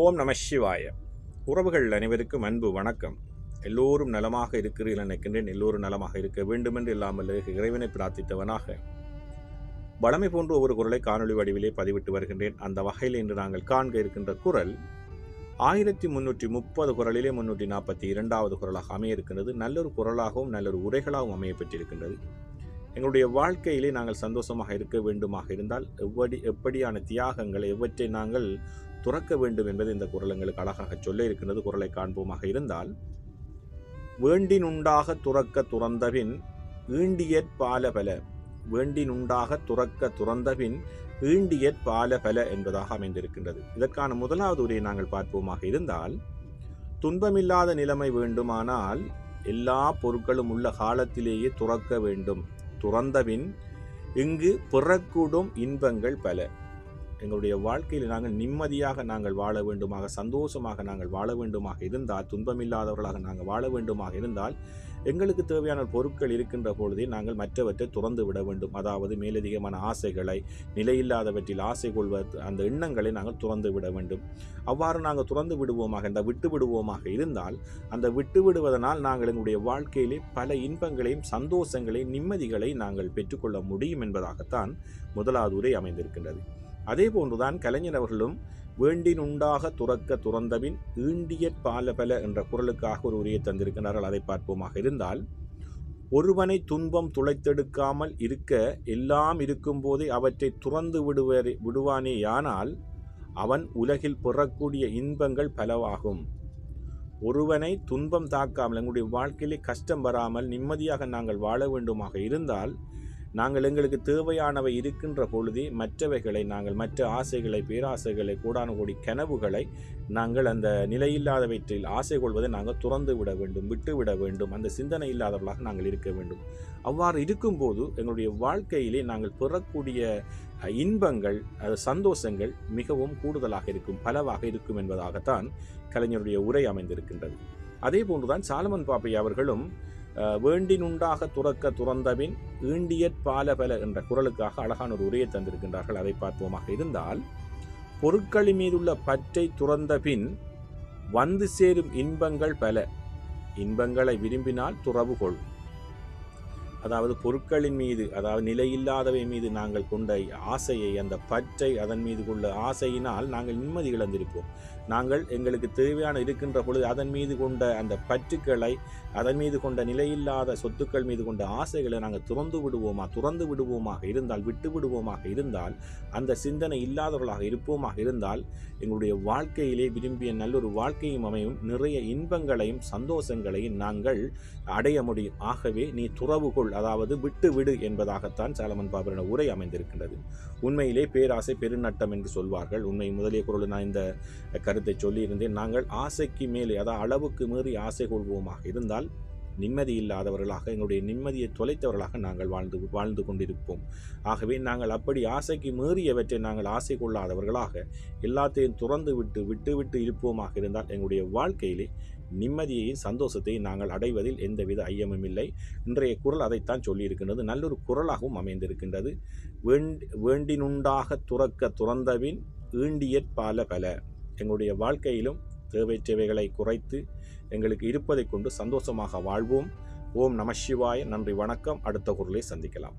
ஓம் நம சிவாய. உறவுகள் அனைவருக்கும் அன்பு வணக்கம். எல்லோரும் நலமாக இருக்கிறீர்கள் நினைக்கின்றேன். எல்லோரும் நலமாக இருக்க வேண்டுமென்று இல்லாமல் இறைவனை பிரார்த்தித்தவனாக வளமை போன்ற ஒரு குரலை காணொலி வடிவிலே பதிவிட்டு வருகின்றேன். அந்த வகையில் இன்று நாங்கள் காண்க இருக்கின்ற குரல் 1330 குரலிலே 342வது குரலாக அமைய இருக்கின்றது. நல்லொரு குரலாகவும் நல்லொரு உரைகளாகவும் அமைய பெற்றிருக்கின்றது. எங்களுடைய வாழ்க்கையிலே நாங்கள் சந்தோஷமாக இருக்க வேண்டுமாக இருந்தால் எப்படியான தியாகங்களை எவற்றை நாங்கள் துறக்க வேண்டும் என்பது இந்த குரல் எங்களுக்கு அழகாக சொல்ல இருக்கின்றது. குரலை காண்போமாக இருந்தால், வேண்டினுண்டாக துறக்க துறந்தபின் ஈண்டியற் பால பல. வேண்டினுண்டாக துறக்க துறந்தபின் ஈண்டியற் பால பல என்பதாக அமைந்திருக்கின்றது. இதற்கான முதலாவது உரையை நாங்கள் பார்ப்போமாக இருந்தால், துன்பமில்லாத நிலைமை வேண்டுமானால் எல்லா பொருட்களும் உள்ள காலத்திலேயே துறக்க வேண்டும். துறந்தபின் இங்கு பிறக்கூடும் இன்பங்கள் பல. எங்களுடைய வாழ்க்கையில் நாங்கள் நிம்மதியாக நாங்கள் வாழ வேண்டுமாக, சந்தோஷமாக நாங்கள் வாழ வேண்டுமாக இருந்தால், துன்பமில்லாதவர்களாக நாங்கள் வாழ வேண்டுமாக இருந்தால், எங்களுக்கு தேவையான பொருட்கள் இருக்கின்ற பொழுதே நாங்கள் மற்றவற்றை துறந்து விட வேண்டும். அதாவது மேலதிகமான ஆசைகளை, நிலையில்லாதவற்றில் ஆசை கொள்வது, அந்த எண்ணங்களை நாங்கள் துறந்து விட வேண்டும். அவ்வாறு நாங்கள் துறந்து விடுவோமாக, இந்த விட்டு விடுவோமாக இருந்தால், அந்த விட்டு விடுவதனால் நாங்கள் எங்களுடைய வாழ்க்கையிலே பல இன்பங்களையும் சந்தோஷங்களையும் நிம்மதிகளை நாங்கள் பெற்றுக்கொள்ள முடியும் என்பதாகத்தான் முதலாவது உரை அமைந்திருக்கின்றது. அதே போன்றுதான் கலைஞர் அவர்களும் வேண்டினுண்டாக துறக்க துறந்தபின் ஈண்டியற் பால பல என்ற குரலுக்காக ஒரு உரையை தந்திருக்கிறார்கள். அதை பார்ப்போமாக இருந்தால், ஒருவனை துன்பம் துளைத்தெடுக்காமல் இருக்க எல்லாம் இருக்கும் போதே அவற்றை துறந்து விடுவானேயானால் அவன் உலகில் பெறக்கூடிய இன்பங்கள் பலவாகும். ஒருவனை துன்பம் தாக்காமல், எங்களுடைய வாழ்க்கையிலே கஷ்டம் வராமல் நிம்மதியாக நாங்கள் வாழ வேண்டுமாக இருந்தால், நாங்கள் எங்களுக்கு தேவையானவை இருக்கின்ற பொழுதே மற்றவைகளை நாங்கள், மற்ற ஆசைகளை, பேராசைகளை, கூடான கோடி கனவுகளை நாங்கள் அந்த நிலையில்லாதவற்றில் ஆசை கொள்வதை நாங்கள் துறந்து விட வேண்டும், விட்டுவிட வேண்டும். அந்த சிந்தனை இல்லாதவர்களாக நாங்கள் இருக்க வேண்டும். அவ்வாறு இருக்கும்போது எங்களுடைய வாழ்க்கையிலே நாங்கள் பெறக்கூடிய இன்பங்கள், சந்தோஷங்கள் மிகவும் கூடுதலாக இருக்கும், பலவாக இருக்கும் என்பதாகத்தான் கலைஞருடைய உரை அமைந்திருக்கின்றது. அதே போன்றுதான் சாலமன் பாப்பையா அவர்களும் வேண்டினுண்டாக துறக்க துறந்தபின் ஈண்டியற் பால பல என்ற குரலுக்காக அழகான ஒரு உரையை தந்திருக்கின்றார்கள். அதை பார்ப்போமாக இருந்தால், பொருட்களின் மீதுள்ள பற்றை துறந்த பின் வந்து சேரும் இன்பங்கள் பல. இன்பங்களை விரும்பினால் துறவு கொள். அதாவது பொருட்களின் மீது, அதாவது நிலையில்லாதவை மீது நாங்கள் கொண்ட ஆசையை, அந்த பற்றை, அதன் மீது கொண்ட ஆசையினால் நாங்கள் நிம்மதி இழந்திருப்போம். நாங்கள் எங்களுக்கு தேவையான இருக்கின்ற பொழுது அதன் மீது கொண்ட அந்த பற்றுக்களை, அதன் மீது கொண்ட நிலையில்லாத சொத்துக்கள் மீது கொண்ட ஆசைகளை நாங்கள் துறந்து விடுவோமாக இருந்தால், விட்டு விடுவோமாக இருந்தால், அந்த சிந்தனை இல்லாதவர்களாக இருப்போமாக இருந்தால், எங்களுடைய வாழ்க்கையிலே விரும்பிய நல்லொரு வாழ்க்கையும் அமையும், நிறைய இன்பங்களையும் சந்தோஷங்களையும் நாங்கள் அடைய முடியும். ஆகவே நீ துறவு கொள், அதாவது விட்டு விடு என்பதாகத்தான் சாலமன் பாப்பையா உரை அமைந்திருக்கின்றது. உண்மையிலே பேராசை பெருநட்டம் என்று சொல்வார்கள். உண்மை முதலிய குரல் நான் இந்த கருத்தை சொல்லியிருந்தேன். நாங்கள் ஆசைக்கு மேலே, அதாவது அளவுக்கு மீறி ஆசை கொள்வோமாக இருந்தால் நிம்மதி இல்லாதவர்களாக, எங்களுடைய நிம்மதியை தொலைத்தவர்களாக நாங்கள் வாழ்ந்து கொண்டிருப்போம். ஆகவே நாங்கள் அப்படி ஆசைக்கு மீறியவற்றை நாங்கள் ஆசை கொள்ளாதவர்களாக எல்லாத்தையும் துறந்து விட்டு இருப்போமாக இருந்தால் எங்களுடைய வாழ்க்கையிலே நிம்மதியையும் சந்தோஷத்தையும் நாங்கள் அடைவதில் எந்தவித ஐயமும் இல்லை. இன்றைய குரல் அதைத்தான் சொல்லியிருக்கின்றது. நல்லொரு குரலாகவும் அமைந்திருக்கின்றது. வேண்டினுண்டாக துறக்க துறந்தபின் ஈண்டியற் பால பல. எங்களுடைய வாழ்க்கையிலும் தேவைகளை குறைத்து எங்களுக்கு இருப்பதை கொண்டு சந்தோஷமாக வாழ்வோம். ஓம் நம சிவாய. நன்றி, வணக்கம். அடுத்த குரலை சந்திக்கலாம்.